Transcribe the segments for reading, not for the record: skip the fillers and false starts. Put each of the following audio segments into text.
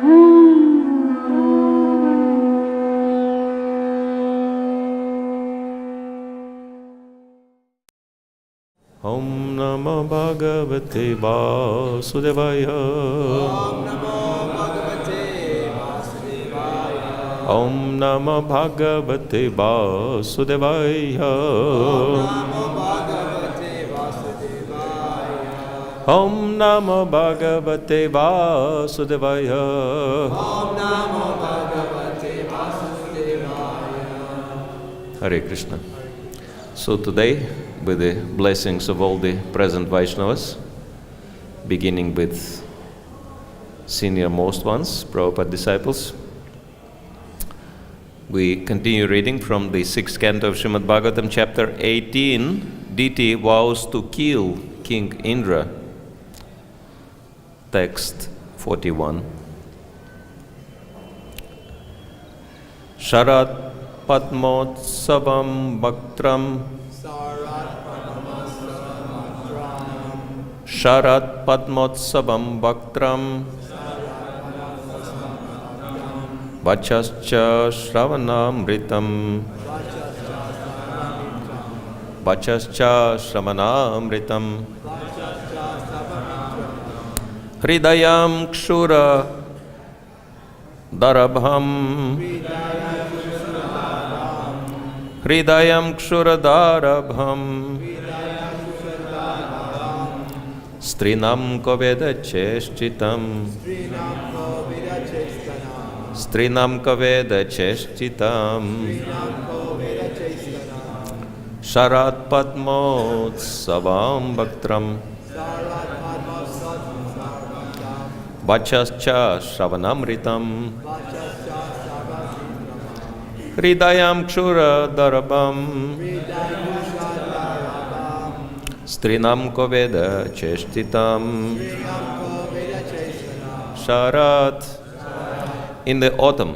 Om Namo Bhagavate Vasudevaya. Om Namo Bhagavate Vasudevaya. Om Namo Bhagavate Vasudevaya. Om Namo Bhagavate Vasudevaya. Om Namo Bhagavate Vasudevaya. Om Namo Bhagavate Vasudevaya. Hare Krishna. So today, with the blessings of all the present Vaishnavas, beginning with senior most ones, Prabhupada disciples, we continue reading from the 6th canto of Srimad Bhagavatam, chapter 18, Diti vows to kill King Indra, text 41. Sharat Padmotsavam Bhaktram Sharat Padmotsavam Bhaktram Vachascha Shravanamritam Vachascha Shravanamritam Hridayam Kshura Darabham Hridayam Kshura Darabham Strinam Kaveda Cheshchitam Strinam Kaveda Cheshchitam Sharat Padmot Savam Bhaktram Vachascha Shravanamritam Hridayam Kshura Darabham Strinam Koveda Cheshtitam Sharat. In the autumn,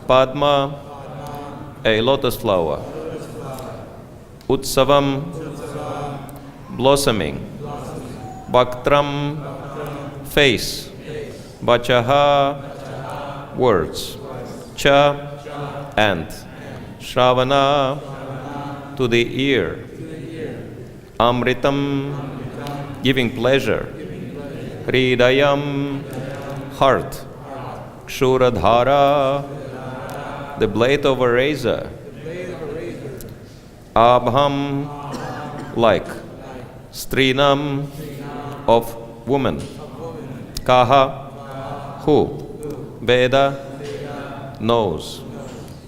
Padma, a lotus flower, Utsavam, blossoming, Bhaktram, face, Vachaha, words, Cha, and Shravana, to the ear, Amritam, giving pleasure, Hridayam, heart, Kshuradhara, the blade of a razor, Abham, like, Strinam, of woman, Kaha, who, Veda, knows,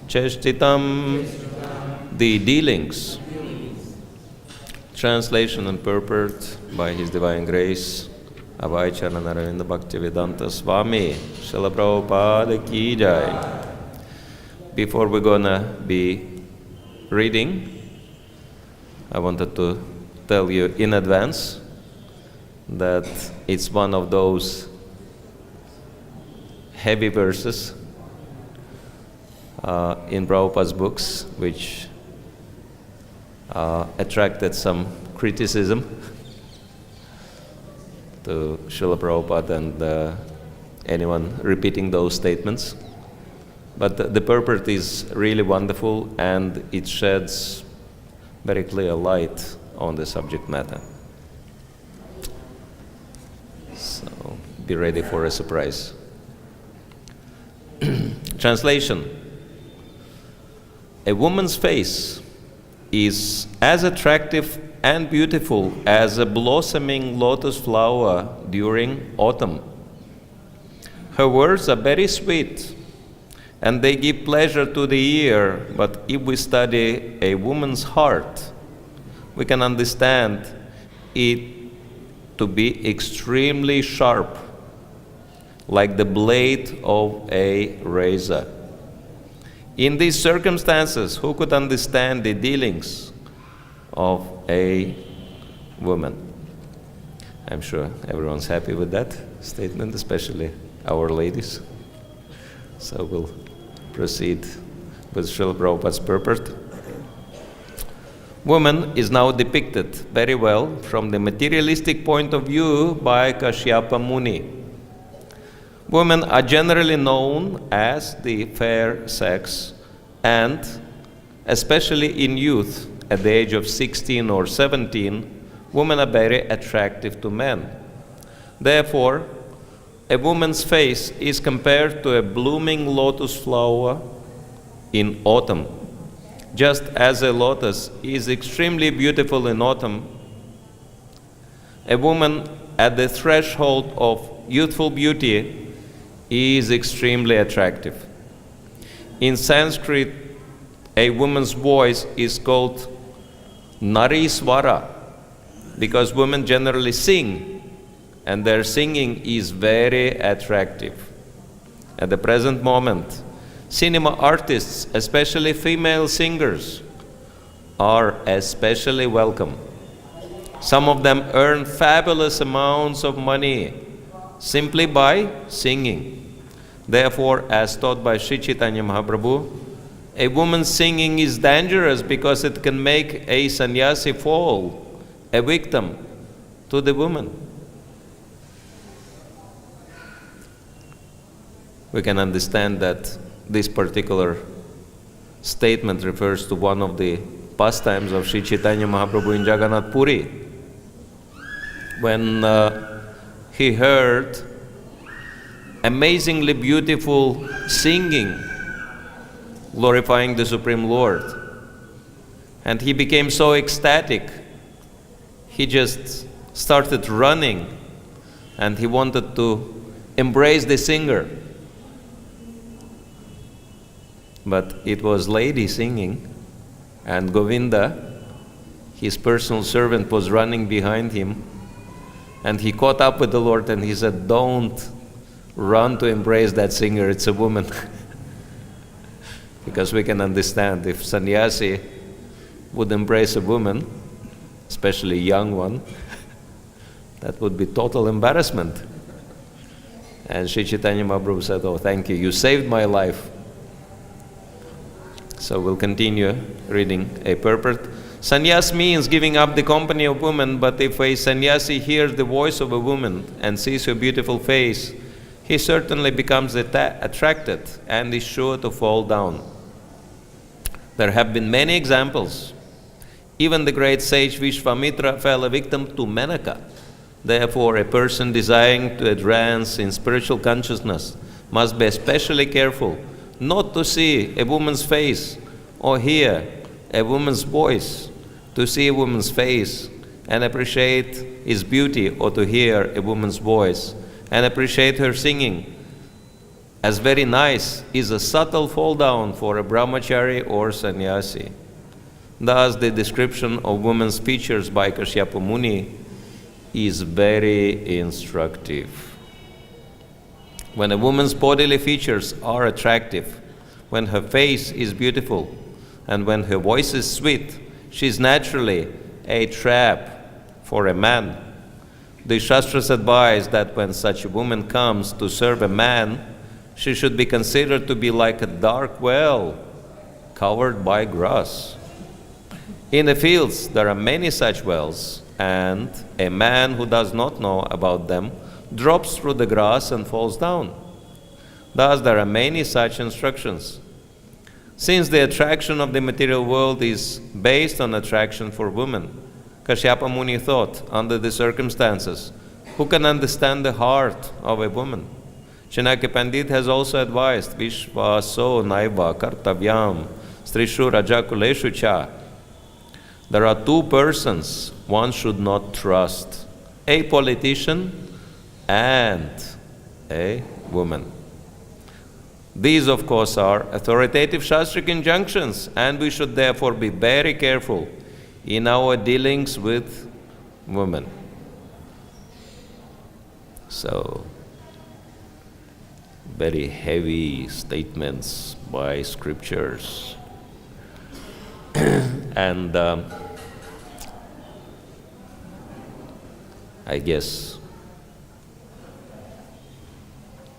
Cheshtitam, the dealings. Translation and purport by His Divine Grace, Abhayacharana Ravinda Bhakti Vedanta Swami, Srila Prabhupada Ki Jai. Before we're gonna be reading, I wanted to tell you in advance that it's one of those heavy verses in Prabhupada's books which attracted some criticism to Srila Prabhupada and anyone repeating those statements. But the purport is really wonderful and it sheds very clear light on the subject matter. So be ready for a surprise. Translation. A woman's face is as attractive and beautiful as a blossoming lotus flower during autumn. Her words are very sweet and they give pleasure to the ear, but if we study a woman's heart, we can understand it to be extremely sharp, like the blade of a razor. In these circumstances, who could understand the dealings of a woman? I'm sure everyone's happy with that statement, especially our ladies. So we'll proceed with Srila Prabhupada's purport. Woman is now depicted very well from the materialistic point of view by Kashyapa Muni. Women are generally known as the fair sex, and especially in youth, at the age of 16 or 17, women are very attractive to men. Therefore, a woman's face is compared to a blooming lotus flower in autumn. Just as a lotus is extremely beautiful in autumn, a woman at the threshold of youthful beauty is extremely attractive. In Sanskrit, a woman's voice is called Nariswara, because women generally sing, and their singing is very attractive. At the present moment, cinema artists, especially female singers, are especially welcome. Some of them earn fabulous amounts of money simply by singing. Therefore, as taught by Sri Chaitanya Mahaprabhu, a woman's singing is dangerous because it can make a sannyasi fall, a victim to the woman. We can understand that this particular statement refers to one of the pastimes of Sri Chaitanya Mahaprabhu in Jagannath Puri, when he heard amazingly beautiful singing glorifying the Supreme Lord. And he became so ecstatic, he just started running and he wanted to embrace the singer. But it was lady singing, and Govinda, his personal servant, was running behind him, and he caught up with the Lord and he said, "Don't run to embrace that singer, it's a woman." Because we can understand, if sannyasi would embrace a woman, especially a young one, that would be total embarrassment. And Sri Chaitanya Mahaprabhu said, "Oh, thank you, you saved my life." So we'll continue reading a purport. Sannyas means giving up the company of women, but if a sannyasi hears the voice of a woman and sees her beautiful face, he certainly becomes attracted and is sure to fall down. There have been many examples. Even the great sage Vishvamitra fell a victim to Menaka. Therefore, a person desiring to advance in spiritual consciousness must be especially careful not to see a woman's face or hear a woman's voice. To see a woman's face and appreciate his beauty, or to hear a woman's voice and appreciate her singing as very nice, is a subtle fall down for a brahmachari or sannyasi. Thus, the description of women's features by Kashyapa Muni is very instructive. When a woman's bodily features are attractive, when her face is beautiful, and when her voice is sweet, she is naturally a trap for a man. The Shastras advise that when such a woman comes to serve a man, she should be considered to be like a dark well covered by grass. In the fields there are many such wells, and a man who does not know about them drops through the grass and falls down. Thus there are many such instructions. Since the attraction of the material world is based on attraction for women, Kashyapa Muni thought, under the circumstances, who can understand the heart of a woman? Chanakya Pandit has also advised, Vishvaso naiva kartavyam strishu rajakuleshu cha. There are two persons one should not trust, a politician and a woman. These, of course, are authoritative Shastric injunctions, and we should therefore be very careful in our dealings with women. So, very heavy statements by scriptures. And I guess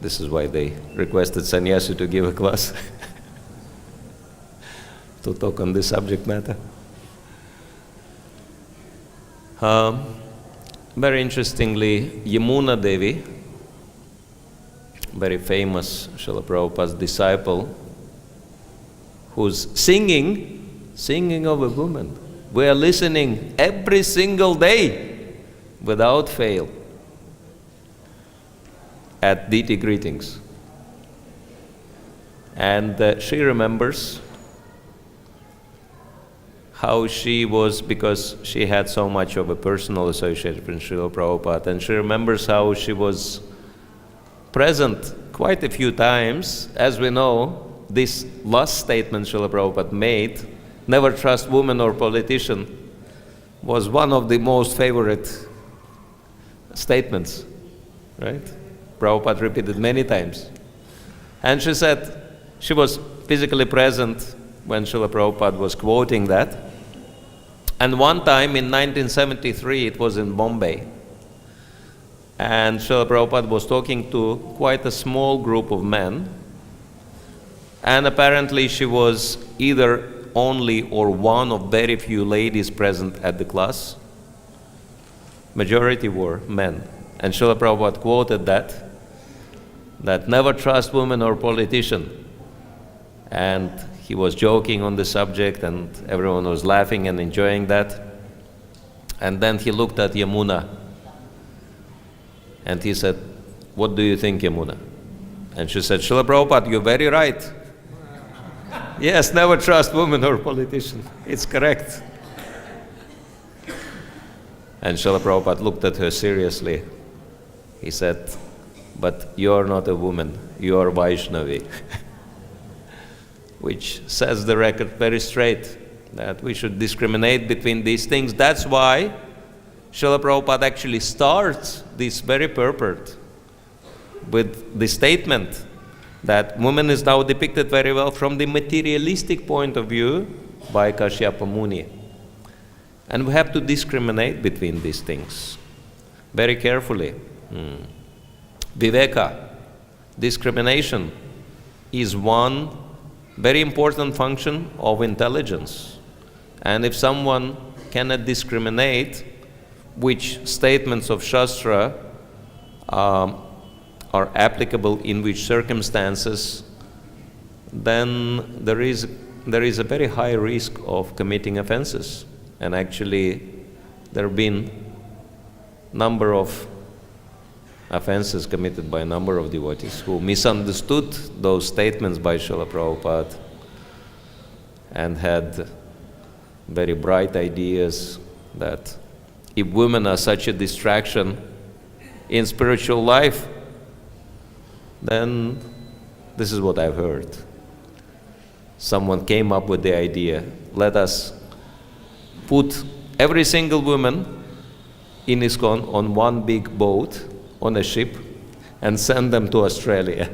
this is why they requested sannyasi to give a class to talk on this subject matter. Very interestingly, Yamuna Devi, very famous Srila Prabhupada's disciple, who's singing of a woman. We are listening every single day, without fail, at deity greetings. And she remembers how she was, because she had so much of a personal association with Srila Prabhupada, and she remembers how she was present quite a few times. As we know, this last statement Srila Prabhupada made, never trust woman or politician, was one of the most favorite statements, right? Prabhupada repeated many times. And she said she was physically present when Srila Prabhupada was quoting that. And one time in 1973, it was in Bombay, and Srila Prabhupada was talking to quite a small group of men, and apparently she was either only or one of very few ladies present at the class. Majority were men. And Srila Prabhupada quoted that never trust woman or politician. And he was joking on the subject, and everyone was laughing and enjoying that. And then he looked at Yamuna, and he said, "What do you think, Yamuna?" And she said, "Srila Prabhupada, you're very right. Yes, never trust woman or politician. It's correct." And Srila Prabhupada looked at her seriously. He said, "But you're not a woman, you're Vaishnavi." Which says the record very straight, that we should discriminate between these things. That's why Srila Prabhupada actually starts this very purport with the statement that woman is now depicted very well from the materialistic point of view by Kashyapa Muni. And we have to discriminate between these things very carefully. Viveka, discrimination, is one very important function of intelligence. And if someone cannot discriminate which statements of Shastra are applicable in which circumstances, then there is a very high risk of committing offenses. And actually, there have been number of offenses committed by a number of devotees who misunderstood those statements by Srila Prabhupada and had very bright ideas that if women are such a distraction in spiritual life, then this is what I've heard. Someone came up with the idea, let us put every single woman in ISKCON on one big boat, on a ship, and send them to Australia.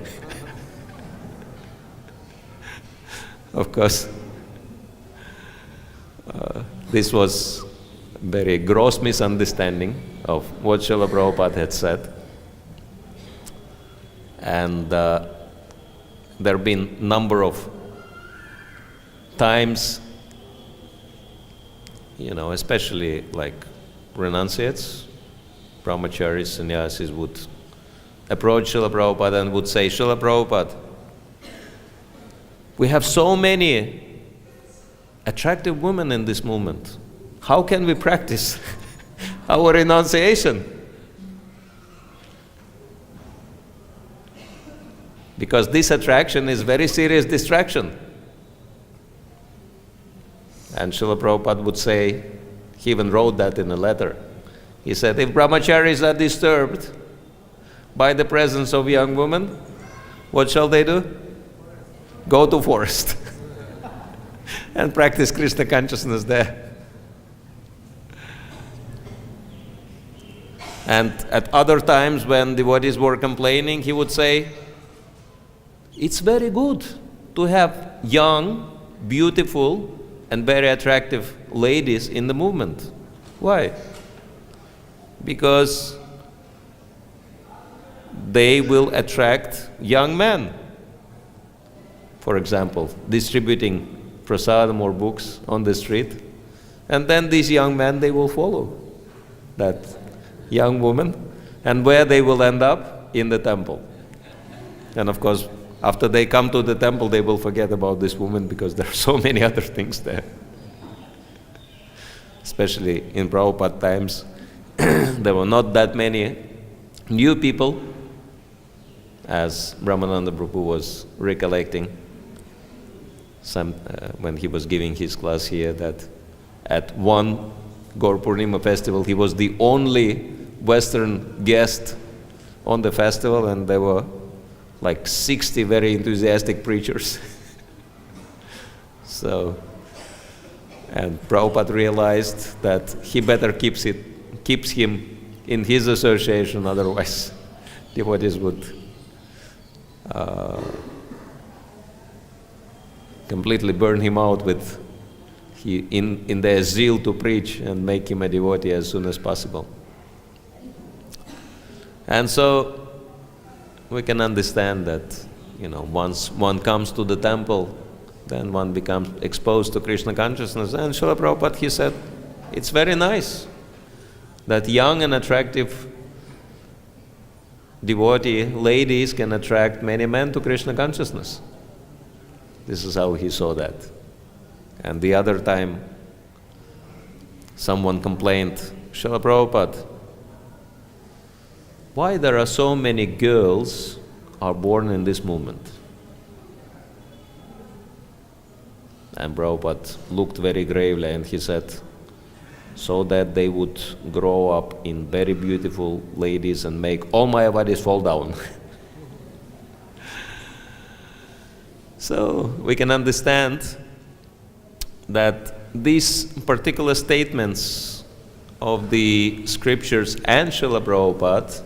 Of course, this was a very gross misunderstanding of what Srila Prabhupada had said. And there have been a number of times, especially like renunciates, brahmacharis, sannyasis would approach Srila Prabhupada and would say, "Srila Prabhupada, we have so many attractive women in this movement. How can we practice our renunciation?" Because this attraction is very serious distraction. And Srila Prabhupada would say, he even wrote that in a letter. He said, if brahmacharis are disturbed by the presence of young women, what shall they do? Go to forest and practice Krishna consciousness there. And at other times when devotees were complaining, he would say, it's very good to have young, beautiful, and very attractive ladies in the movement. Why? Because they will attract young men. For example, distributing prasadam or books on the street, and then these young men, they will follow that young woman, and where they will end up? In the temple. And of course, after they come to the temple, they will forget about this woman because there are so many other things there. Especially in Prabhupada times, there were not that many new people, as Brahmananda Prabhu was recollecting when he was giving his class here, that at one Gaur Purnima festival, he was the only Western guest on the festival, and there were like 60 very enthusiastic preachers. And Prabhupada realized that he better keeps him in his association, otherwise devotees would completely burn him out in their zeal to preach and make him a devotee as soon as possible. And so we can understand that, once one comes to the temple, then one becomes exposed to Krishna consciousness. And Srila Prabhupada, he said, it's very nice that young and attractive devotee ladies can attract many men to Krishna consciousness. This is how he saw that. And the other time, someone complained, Srila Prabhupada, why there are so many girls are born in this moment? And Prabhupada looked very gravely and he said, so that they would grow up in very beautiful ladies and make all Mayavadis fall down. So we can understand that these particular statements of the scriptures and Srila Prabhupada,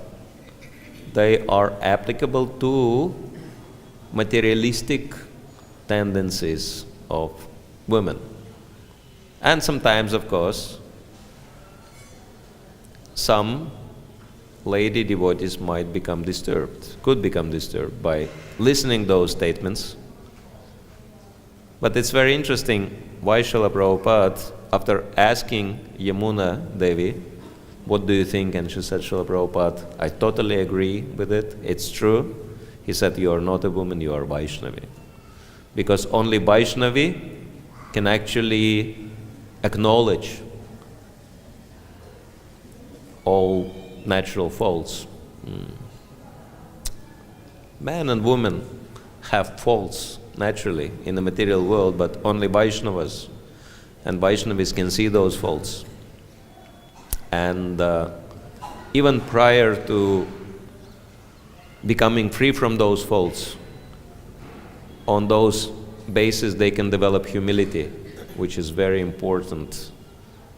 they are applicable to materialistic tendencies of women. And sometimes, of course, some lady devotees might become disturbed, could become disturbed by listening those statements. But it's very interesting why Srila Prabhupada, after asking Yamuna Devi, what do you think? And she said, Srila Prabhupada, I totally agree with it, it's true. He said, you are not a woman, you are Vaishnavi. Because only Vaishnavi can actually acknowledge all natural faults. Man and woman have faults naturally in the material world, but only Vaishnavas and Vaishnavis can see those faults. And even prior to becoming free from those faults, on those bases they can develop humility, which is very important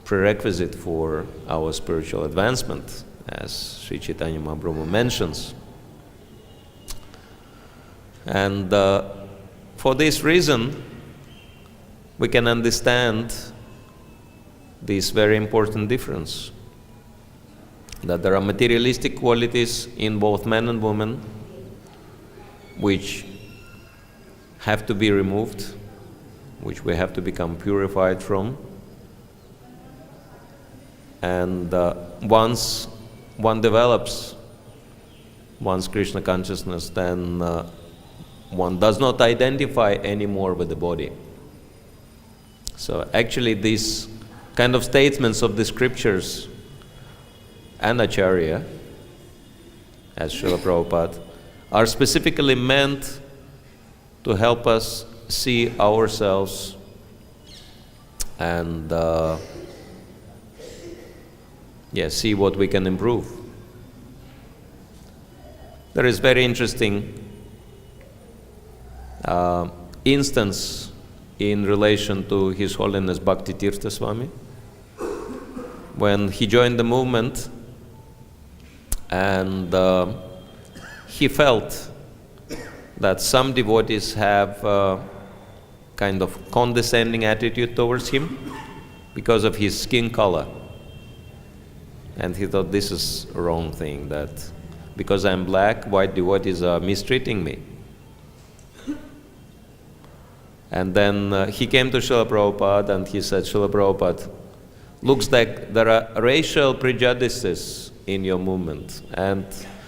prerequisite for our spiritual advancement, as Sri Chaitanya Mahaprabhu mentions. And for this reason, we can understand this very important difference, that there are materialistic qualities in both men and women which have to be removed, which we have to become purified from. And once one develops one's Krishna consciousness, then one does not identify anymore with the body. So actually these kind of statements of the scriptures and Acharya, as Srila Prabhupada, are specifically meant to help us see ourselves and see what we can improve. There is very interesting instance in relation to His Holiness Bhakti Swami. When he joined the movement and he felt that some devotees have a kind of condescending attitude towards him because of his skin color. And he thought this is a wrong thing, that because I'm black, white devotees are mistreating me. And then he came to Srila Prabhupada and he said, Srila Prabhupada, looks like there are racial prejudices in your movement, and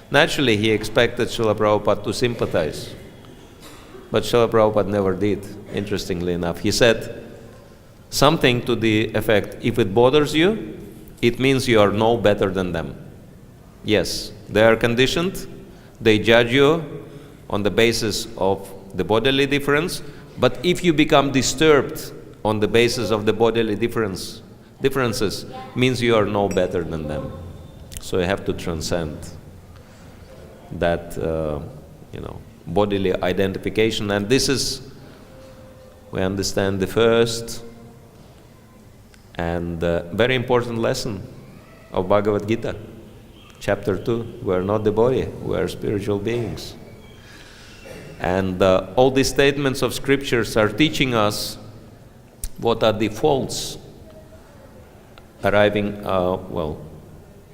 Naturally, he expected Srila Prabhupada to sympathize. But Srila Prabhupada never did, interestingly enough. He said something to the effect, if it bothers you, it means you are no better than them. Yes, they are conditioned, they judge you on the basis of the bodily difference, but if you become disturbed on the basis of the bodily differences, means you are no better than them. So you have to transcend that, bodily identification. And this is, we understand, the first and very important lesson of Bhagavad Gita. Chapter 2, we are not the body, we are spiritual beings. And all these statements of scriptures are teaching us what are the faults arriving,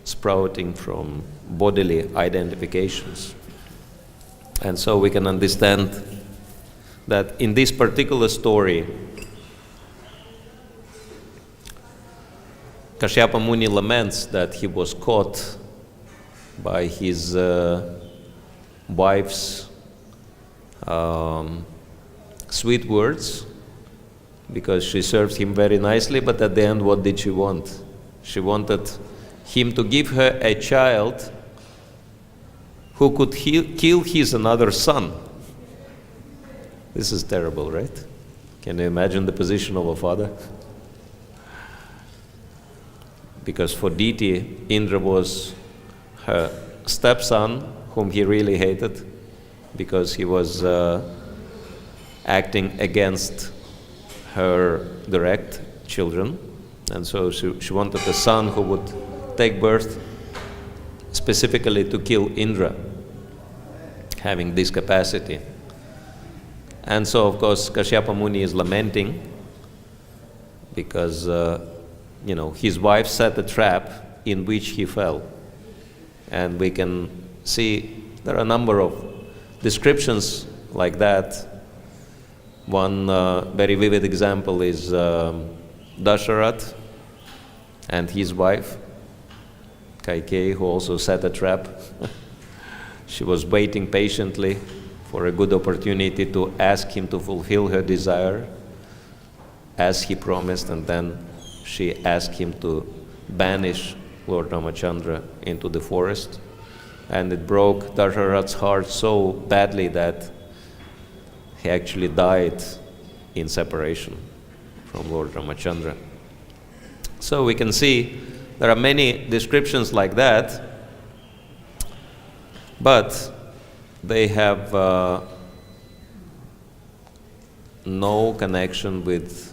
sprouting from bodily identifications. And so we can understand that in this particular story, Kashyapa Muni laments that he was caught by his wife's sweet words, because she served him very nicely, but at the end, what did she want? She wanted him to give her a child who could kill his another son. This is terrible, right? Can you imagine the position of a father? Because for Diti, Indra was her stepson, whom he really hated, because he was acting against her direct children. And so she wanted a son who would take birth specifically to kill Indra, having this capacity. And so, of course, Kashyapa Muni is lamenting because, his wife set a trap in which he fell. And we can see there are a number of descriptions like that. One very vivid example is Dasharat and his wife, Kaikeyi, who also set a trap. She was waiting patiently for a good opportunity to ask him to fulfill her desire as he promised, and then she asked him to banish Lord Ramachandra into the forest. And it broke Dasharat's heart so badly that he actually died in separation from Lord Ramachandra. So we can see there are many descriptions like that, but they have no connection with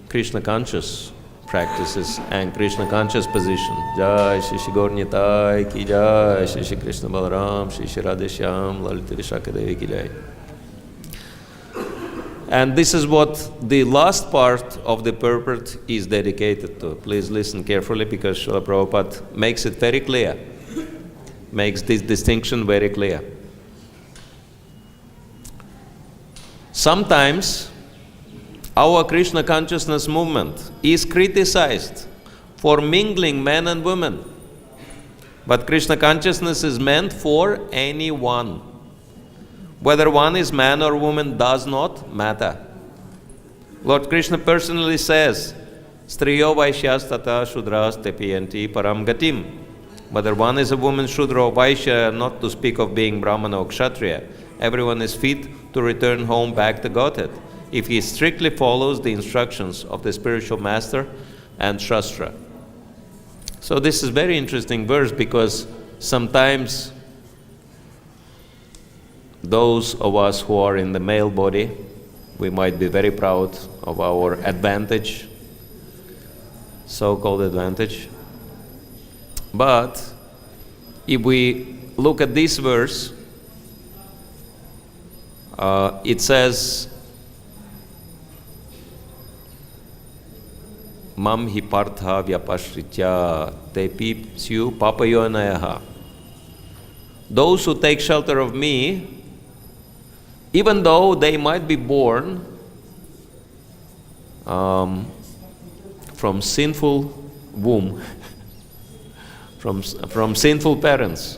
Krishna conscious practices and Krishna conscious position. Jai Shri Shri Gaur Nitai ki Jai, Shri Shri Krishna Balaram, Shri Shri Radhe Shyam, Lalita Vishakadevi ki Jai. And this is what the last part of the purport is dedicated to. Please listen carefully, because Srila Prabhupada makes it very clear, makes this distinction very clear. Sometimes our Krishna consciousness movement is criticized for mingling men and women. But Krishna consciousness is meant for anyone. Whether one is man or woman does not matter. Lord Krishna personally says, Striyo Vaishyas tata Shudras tepiyanti param gatim. Whether one is a woman, Shudra or Vaishya, not to speak of being Brahmana or Kshatriya, everyone is fit to return home back to Godhead, if he strictly follows the instructions of the spiritual master and Shastra. So this is very interesting verse, because sometimes those of us who are in the male body, we might be very proud of our advantage, so-called advantage. But if we look at this verse, it says, Mam hi partha vyapashritya tepi syu papayonayaha. Those who take shelter of me, even though they might be born from sinful womb, from sinful parents.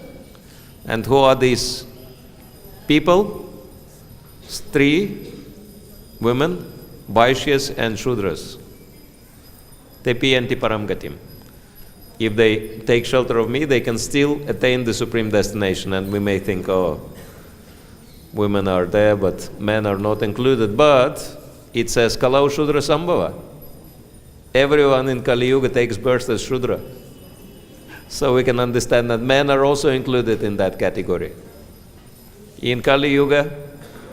And who are these people? Three women, Vaishyas and Shudras. Tepiyanti param gatim. If they take shelter of me, they can still attain the supreme destination. And we may think, oh, women are there, but men are not included. But it says, Kalau Shudra Sambhava. Everyone in Kali Yuga takes birth as Shudra. So we can understand that men are also included in that category. In Kali Yuga,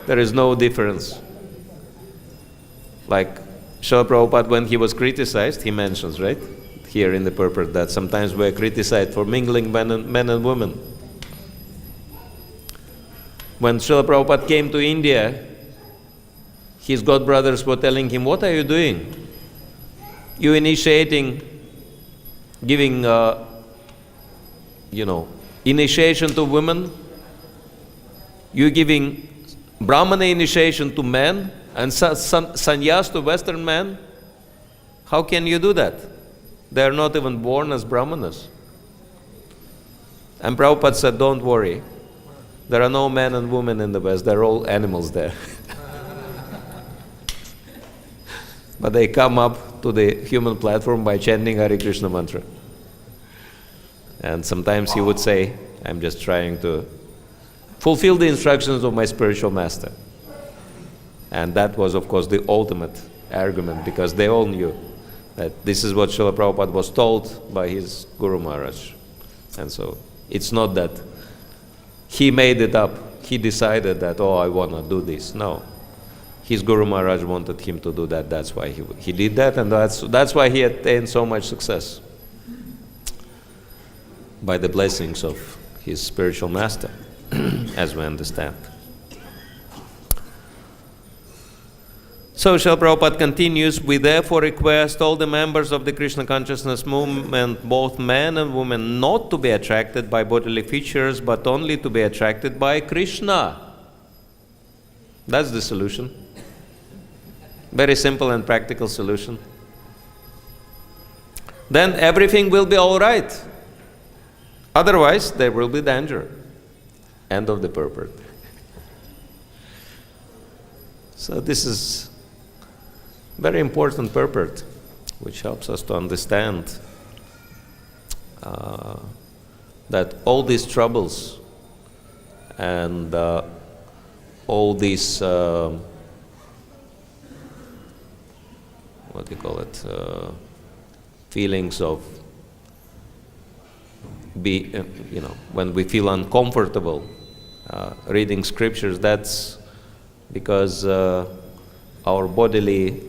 there is no difference. Like Srila Prabhupada, when he was criticized, he mentions, right, here in the purport, that sometimes we are criticized for mingling men and women. When Srila Prabhupada came to India, his godbrothers were telling him, what are you doing? You initiating, giving, initiation to women. You giving Brahmana initiation to men and sannyas to Western men. How can you do that? They are not even born as Brahmanas. And Prabhupada said, don't worry. There are no men and women in the West. They're all animals there. But they come up to the human platform by chanting Hare Krishna mantra. And sometimes he would say, I'm just trying to fulfill the instructions of my spiritual master. And that was, of course, the ultimate argument, because they all knew that this is what Srila Prabhupada was told by his Guru Maharaj. And so it's not that he made it up, he decided that, oh, I want to do this. No. His Guru Maharaj wanted him to do that. That's why he did that, and that's why he attained so much success, by the blessings of his spiritual master, as we understand. So Srila Prabhupada continues, we therefore request all the members of the Krishna consciousness movement, both men and women, not to be attracted by bodily features, but only to be attracted by Krishna. That's the solution. Very simple and practical solution. Then everything will be all right. Otherwise, there will be danger. End of the purport. So this is very important purport, which helps us to understand that all these troubles and all these feelings of when we feel uncomfortable reading scriptures, that's because our bodily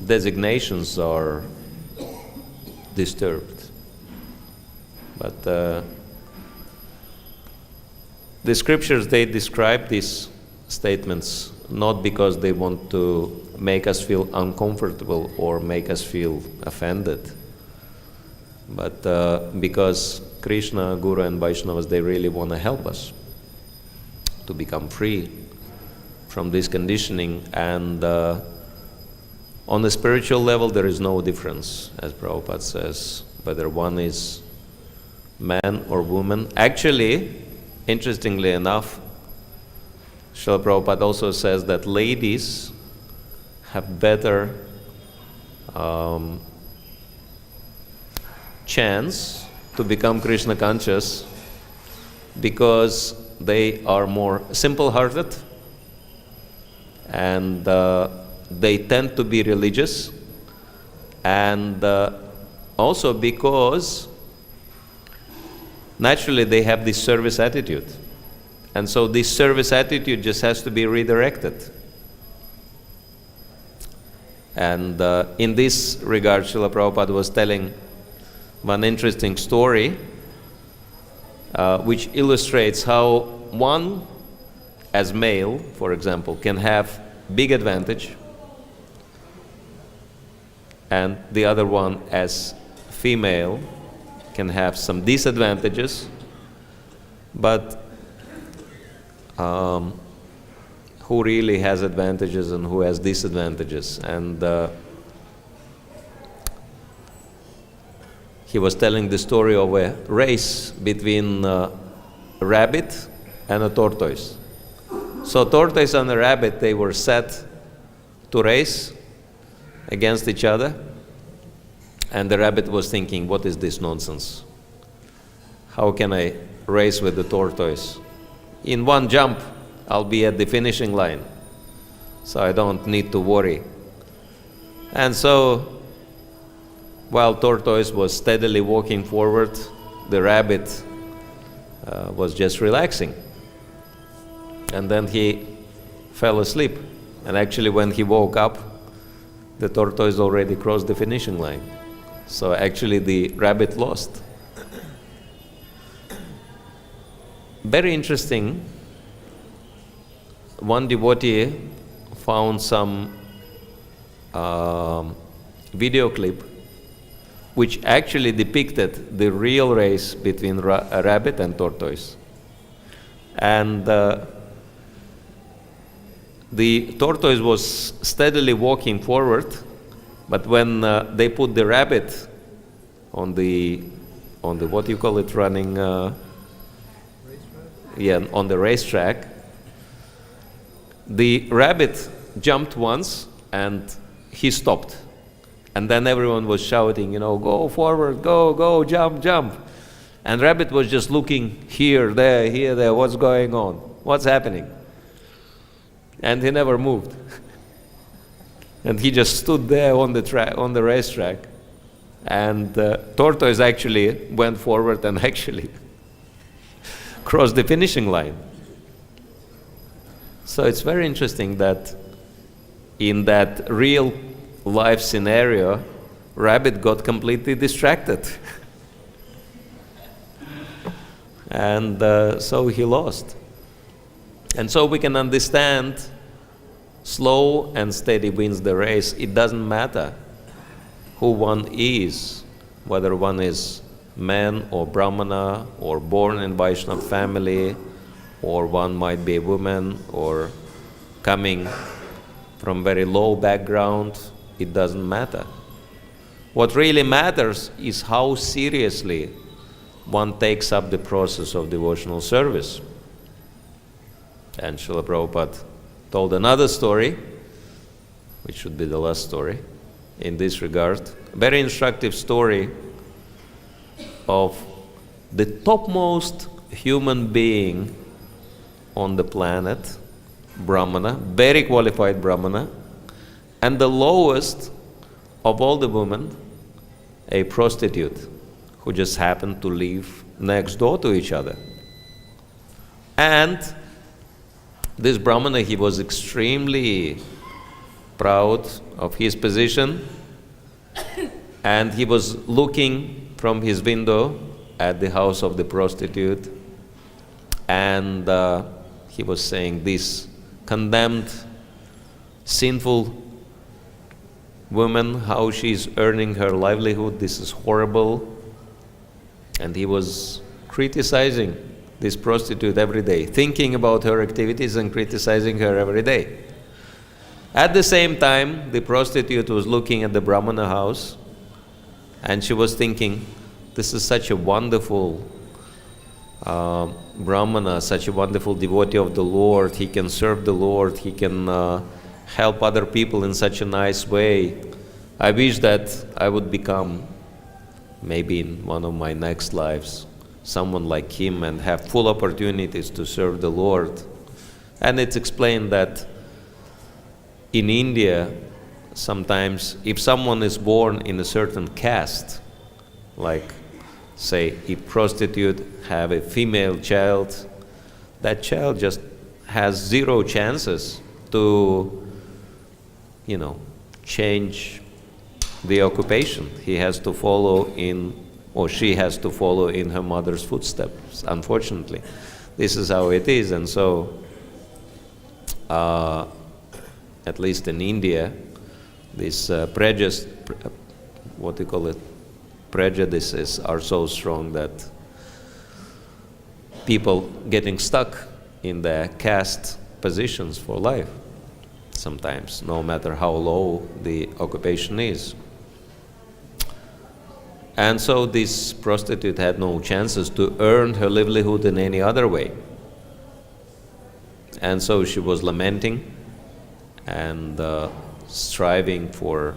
designations are disturbed. But the scriptures, they describe these statements not because they want to make us feel uncomfortable or make us feel offended, but because Krishna, Guru and Vaishnavas, they really want to help us to become free from this conditioning. And on the spiritual level, there is no difference, as Prabhupada says, whether one is man or woman. Actually, interestingly enough, Srila Prabhupada also says that ladies have better chance to become Krishna conscious because they are more simple-hearted and they tend to be religious, and also because naturally they have this service attitude. And so this service attitude just has to be redirected. And in this regard, Srila Prabhupada was telling one interesting story which illustrates how one, as male, for example, can have big advantage, and the other one, as female, can have some disadvantages, but who really has advantages and who has disadvantages. And he was telling the story of a race between a rabbit and a tortoise. So tortoise and a rabbit, they were set to race against each other. And the rabbit was thinking, what is this nonsense? How can I race with the tortoise? In one jump, I'll be at the finishing line, so I don't need to worry. And so, while tortoise was steadily walking forward, the rabbit was just relaxing. And then he fell asleep. And actually, when he woke up, the tortoise already crossed the finishing line. So actually, the rabbit lost. Very interesting. One devotee found some video clip which actually depicted the real race between a rabbit and tortoise. And the tortoise was steadily walking forward, but when they put the rabbit on the what do you call it, running, on the racetrack, the rabbit jumped once and he stopped. And then everyone was shouting, go forward, go, jump, jump. And rabbit was just looking here, there, what's going on? What's happening? And he never moved. And he just stood there on the racetrack. And tortoise actually went forward and actually crossed the finishing line. So it's very interesting that in that real life scenario, rabbit got completely distracted. And so he lost. And so we can understand slow and steady wins the race. It doesn't matter who one is, whether one is man or Brahmana or born in Vaishnava family, or one might be a woman or coming from very low background. It doesn't matter. What really matters is how seriously one takes up the process of devotional service. And Srila Prabhupada told another story, which should be the last story in this regard, a very instructive story of the topmost human being on the planet, Brahmana, very qualified Brahmana, and the lowest of all the women, a prostitute who just happened to live next door to each other. And this Brahmana, he was extremely proud of his position, and he was looking from his window at the house of the prostitute, and he was saying, this condemned, sinful woman, how she's earning her livelihood, this is horrible. And he was criticizing this prostitute every day, thinking about her activities and criticizing her every day. At the same time, the prostitute was looking at the Brahmana house, and she was thinking, this is such a wonderful Brahmana, such a wonderful devotee of the Lord. He can serve the Lord, he can help other people in such a nice way. I wish that I would become, maybe in one of my next lives, someone like him and have full opportunities to serve the Lord. And it's explained that in India, sometimes if someone is born in a certain caste, like say a prostitute have a female child, that child just has zero chances to, change the occupation. He has to follow in, or she has to follow in her mother's footsteps, unfortunately. This is how it is. And so, at least in India, this prejudices are so strong that people getting stuck in their caste positions for life, sometimes, no matter how low the occupation is. And so this prostitute had no chances to earn her livelihood in any other way. And so she was lamenting and striving for,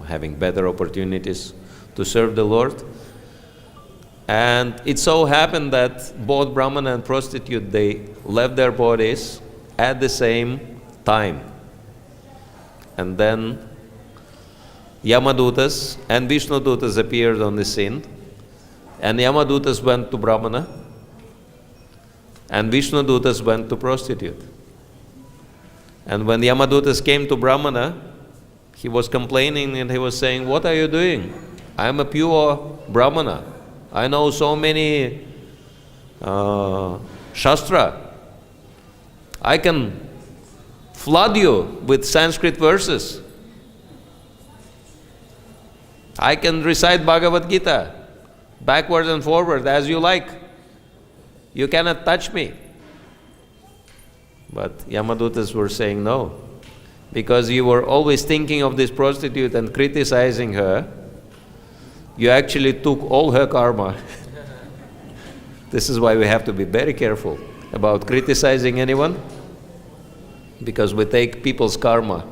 having better opportunities to serve the Lord. And it so happened that both Brahmana and prostitute, they left their bodies at the same time. And then Yamadutas and Vishnudutas appeared on the scene. And Yamadutas went to Brahmana and Vishnudutas went to prostitute. And when Yamadutas came to Brahmana, he was complaining and he was saying, "What are you doing? I am a pure Brahmana. I know so many Shastra. I can flood you with Sanskrit verses. I can recite Bhagavad Gita backwards and forward as you like. You cannot touch me." But Yamadutas were saying, "No, because you were always thinking of this prostitute and criticizing her, you actually took all her karma." This is why we have to be very careful about criticizing anyone, because we take people's karma.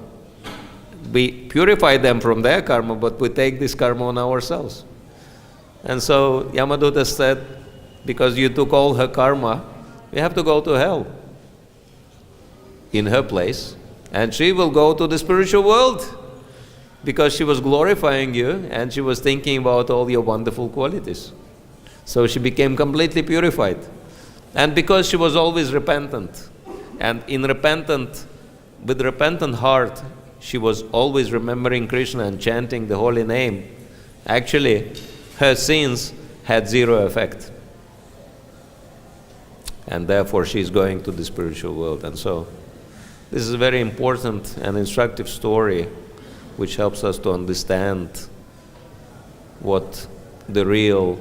We purify them from their karma, but we take this karma on ourselves. And so Yamaduta said, because you took all her karma, we have to go to hell in her place, and she will go to the spiritual world because she was glorifying you and she was thinking about all your wonderful qualities. So she became completely purified. And because she was always repentant, and with repentant heart, she was always remembering Krishna and chanting the holy name, actually her sins had zero effect. And therefore she is going to the spiritual world. And so this is a very important and instructive story which helps us to understand what the real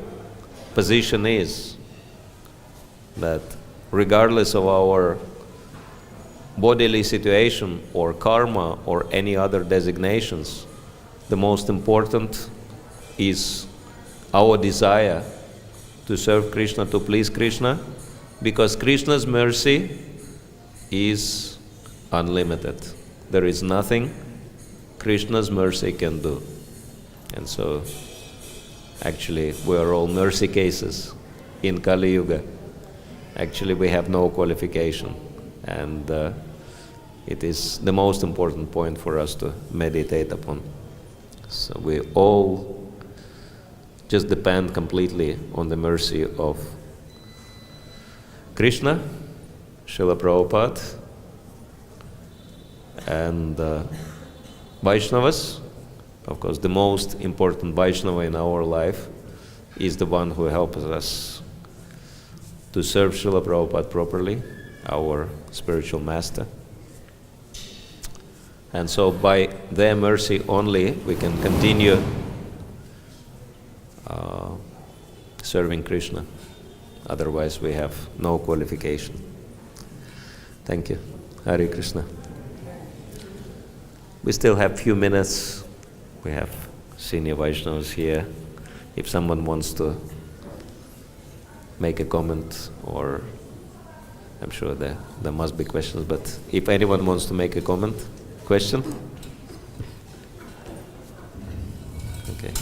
position is. That regardless of our bodily situation or karma or any other designations, the most important is our desire to serve Krishna, to please Krishna, because Krishna's mercy is unlimited. There is nothing Krishna's mercy can do. And so actually we are all mercy cases in Kali Yuga. Actually we have no qualification, and it is the most important point for us to meditate upon. So we all just depend completely on the mercy of Krishna, Srila Prabhupada, and Vaishnavas. Of course, the most important Vaishnava in our life is the one who helps us to serve Srila Prabhupada properly, our spiritual master. And so by their mercy only we can continue serving Krishna. Otherwise we have no qualification. Thank you. Hare Krishna. We still have few minutes. We have senior Vaishnavas here. If someone wants to make a comment, or I'm sure there must be questions, but if anyone wants to make a comment, question? Okay.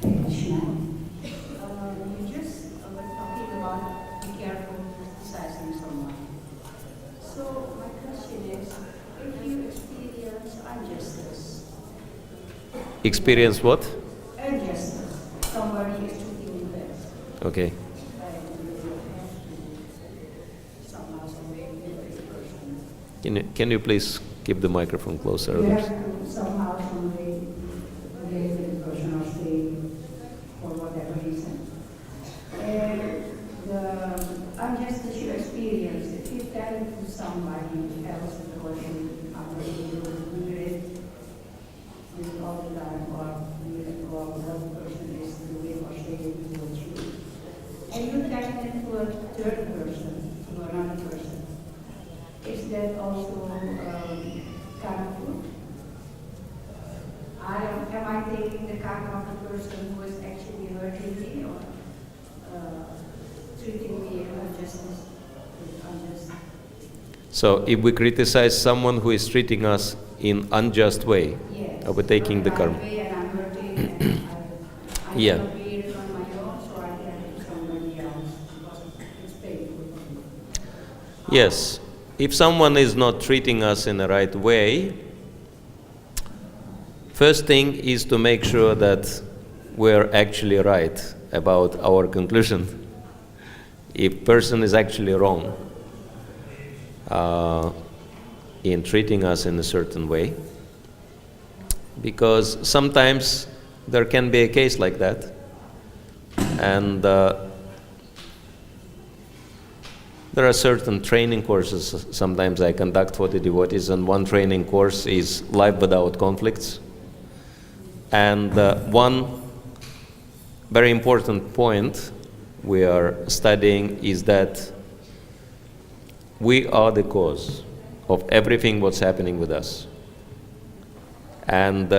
Krishna, you just were talking about be careful criticizing someone. So my question is, if you experience injustice. Experience what? Injustice. Somebody is treating you bad. Okay. Can you please keep the microphone closer? You have to somehow, some way, relate to the person or stay for whatever reason. And the injustice you experience, if you tell it to somebody else in the person, after you do it with all the time, or you know what the person is doing or saying towards you, and you tell it to a third person, to another person, is that also kind of good? I don't I taking the karma of the person who is actually hurting me or treating me unjust? So if we criticize someone who is treating us in unjust way, Yes. are we taking the karma? And I'm hurting and I Yeah. cannot bear it on my own, so I can help somebody else because it's painful for me. Yes. If someone is not treating us in the right way, first thing is to make sure that we're actually right about our conclusion. If person is actually wrong in treating us in a certain way, because sometimes there can be a case like that, and there are certain training courses sometimes I conduct for the devotees, and one training course is Life Without Conflicts. And one very important point we are studying is that we are the cause of everything what's happening with us. And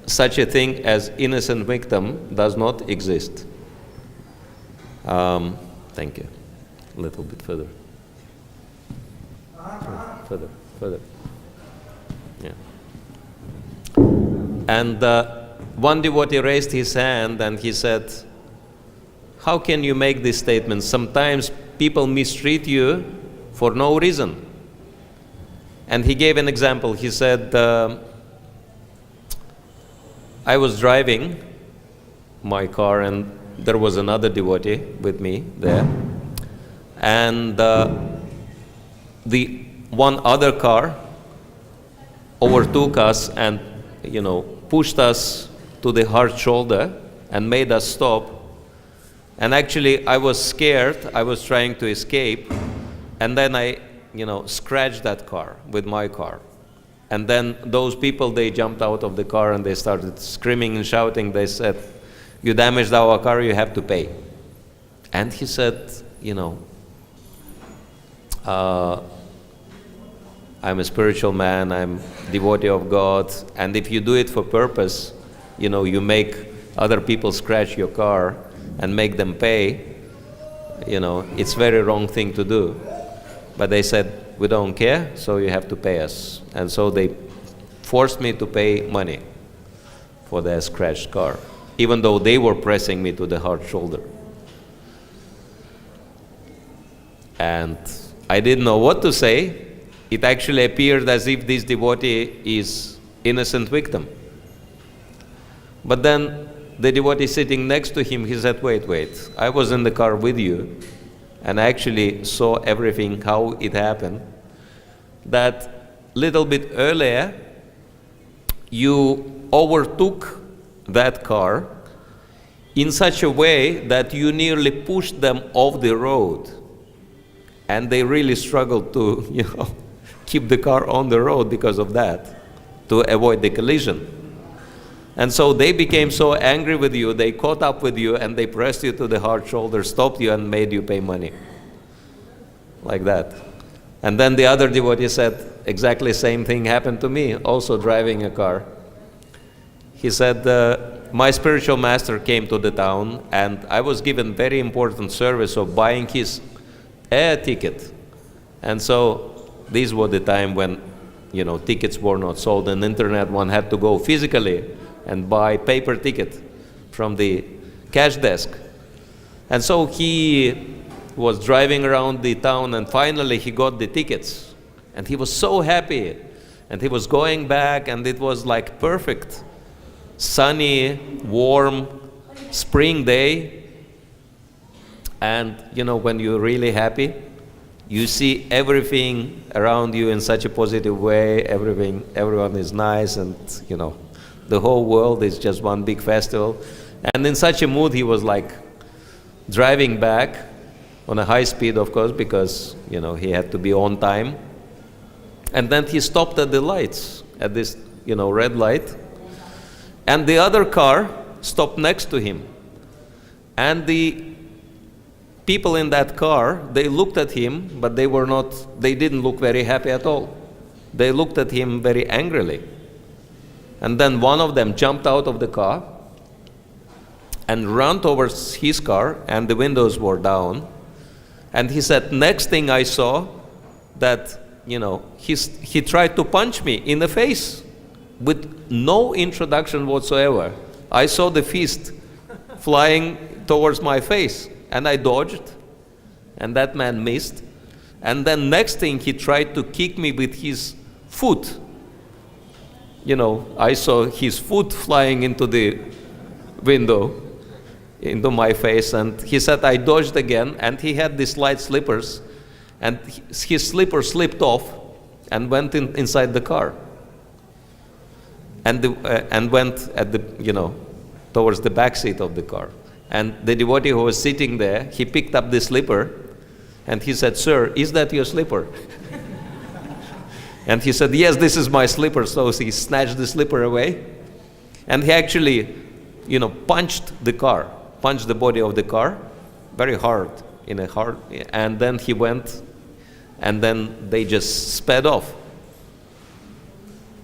such a thing as innocent victim does not exist. Thank you. A little bit further. Further. Yeah. And one devotee raised his hand and he said, how can you make this statement? Sometimes people mistreat you for no reason. And he gave an example. He said, I was driving my car and there was another devotee with me there. And the one other car overtook us and, pushed us to the hard shoulder and made us stop. And actually, I was scared. I was trying to escape. And then I, scratched that car with my car. And then those people, they jumped out of the car and they started screaming and shouting. They said, you damaged our car, you have to pay. And he said, I'm a spiritual man, I'm devotee of God, and if you do it for purpose, you make other people scratch your car and make them pay, it's very wrong thing to do. But they said, we don't care, so you have to pay us. And so they forced me to pay money for their scratched car, even though they were pressing me to the hard shoulder. And I didn't know what to say. It actually appeared as if this devotee is innocent victim. But then the devotee sitting next to him, he said, wait, I was in the car with you and I actually saw everything, how it happened. That little bit earlier, you overtook that car in such a way that you nearly pushed them off the road. And they really struggled to, keep the car on the road because of that, to avoid the collision. And so they became so angry with you, they caught up with you and they pressed you to the hard shoulder, stopped you and made you pay money. Like that. And then the other devotee said, exactly same thing happened to me, also driving a car. He said, my spiritual master came to the town and I was given very important service of buying his air ticket. And so these were the time when, tickets were not sold on the internet. One had to go physically and buy paper ticket from the cash desk. And so he was driving around the town and finally he got the tickets. And he was so happy. And he was going back and it was like perfect, sunny, warm, spring day. And when you're really happy, you see everything around you in such a positive way, everyone is nice and, the whole world is just one big festival. And in such a mood, he was like driving back on a high speed, of course, because, he had to be on time. And then he stopped at the lights, at this, red light. And the other car stopped next to him. And the people in that car, they looked at him, but they didn't look very happy at all. They looked at him very angrily. And then one of them jumped out of the car and ran towards his car, and the windows were down. And he said, next thing I saw that, he tried to punch me in the face with no introduction whatsoever. I saw the fist flying towards my face, and I dodged, and that man missed. And then next thing, he tried to kick me with his foot. I saw his foot flying into the window, into my face, and he said I dodged again, and he had these light slippers, and his slipper slipped off and went inside the car, and went at the towards the back seat of the car. And the devotee who was sitting there, he picked up the slipper, and he said, "Sir, is that your slipper?" And he said, "Yes, this is my slipper." So he snatched the slipper away, and he actually, punched the body of the car very hard, and then he went, and then they just sped off.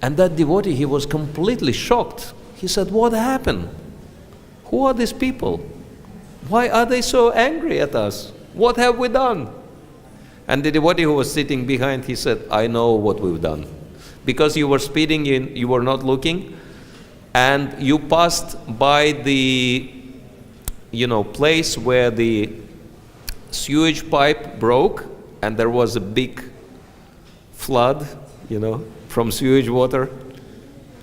And that devotee, he was completely shocked. He said, "What happened? Who are these people? Why are they so angry at us? What have we done?" And the devotee who was sitting behind, he said, "I know what we've done. Because you were speeding in, you were not looking, and you passed by the place where the sewage pipe broke, and there was a big flood, from sewage water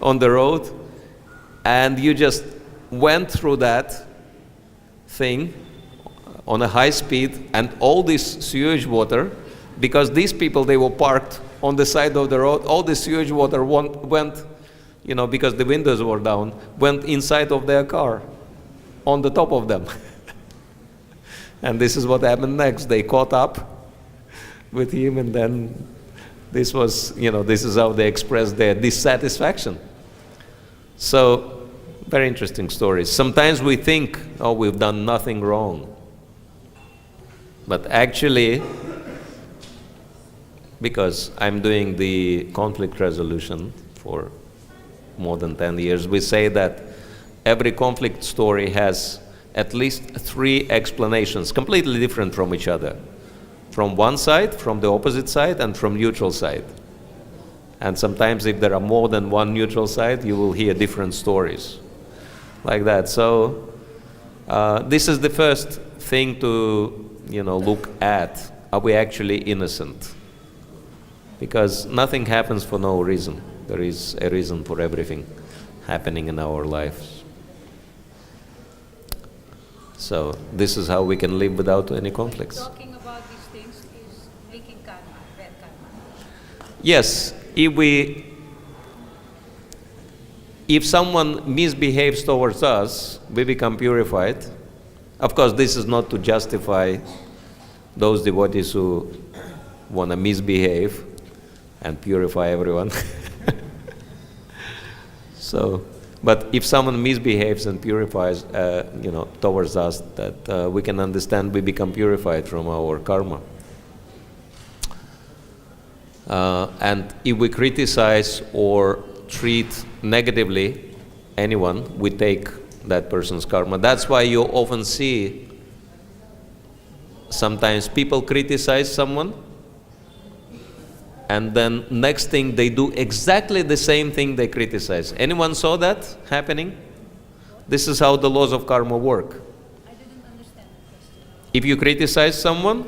on the road, and you just went through that thing on a high speed, and all this sewage water, because these people, they were parked on the side of the road, all the sewage water went, because the windows were down, went inside of their car, on the top of them." And this is what happened next. They caught up with him, and then this was, this is how they expressed their dissatisfaction. So, very interesting stories. Sometimes we think, oh, we've done nothing wrong. But actually, because I'm doing the conflict resolution for more than 10 years, we say that every conflict story has at least 3 explanations, completely different from each other. From one side, from the opposite side, and from neutral side. And sometimes if there are more than one neutral side, you will hear different stories. Like that. So this is the first thing to look at. Are we actually innocent? Because nothing happens for no reason. There is a reason for everything happening in our lives. So this is how we can live without any conflicts. Talking about these things is making karma, bad karma. Yes, if someone misbehaves towards us, we become purified. Of course, this is not to justify those devotees who want to misbehave and purify everyone. But if someone misbehaves and purifies, towards us, that we can understand we become purified from our karma. And if we criticize or treat negatively anyone, we take that person's karma. That's why you often see sometimes people criticize someone, and then next thing they do exactly the same thing they criticize. Anyone saw that happening? This is how the laws of karma work. I didn't understand the question. If you criticize someone,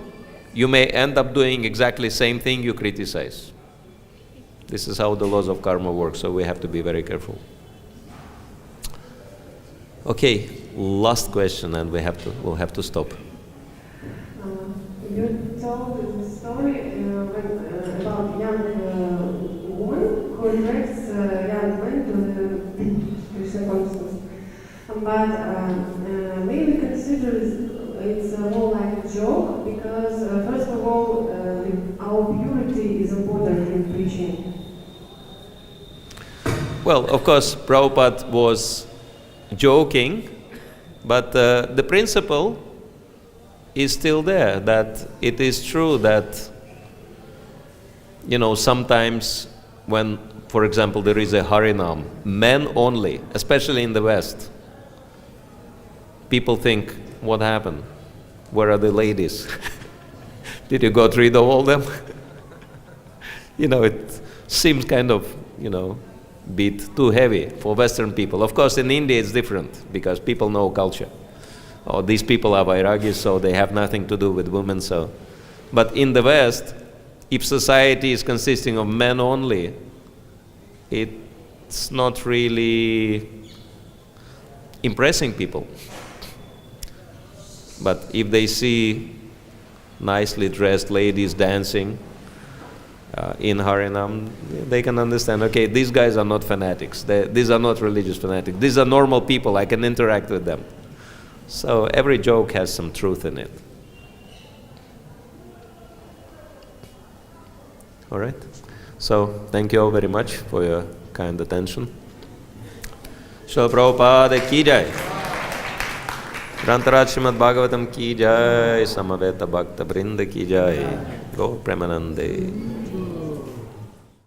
you may end up doing exactly the same thing you criticize. This is how the laws of karma work, so we have to be very careful. Okay, last question, and we'll have to stop. You told the story about young woman who attracts young men to Krishna consciousness. But maybe consider it's more like a joke, because first of all, our purity is important in preaching. Well, of course, Prabhupada was joking, but the principle is still there, that it is true that, sometimes when for example, there is a Harinam, men only, especially in the West. People think, what happened? Where are the ladies? Did you got rid of all them? It seems kind of, bit too heavy for Western people. Of course, in India it's different because people know culture. Oh, these people are Vairagis, so they have nothing to do with women. But in the West, if society is consisting of men only, it's not really impressing people. But if they see nicely dressed ladies dancing in Harinam, they can understand, okay, these guys are not fanatics. These are not religious fanatics. These are normal people. I can interact with them. So every joke has some truth in it. All right? So thank you all very much for your kind attention. Srila Prabhupada ki jai. Grantaraj Srimad Bhagavatam ki jai. Samaveta Bhakta Vrinda ki jai. Go Premanande.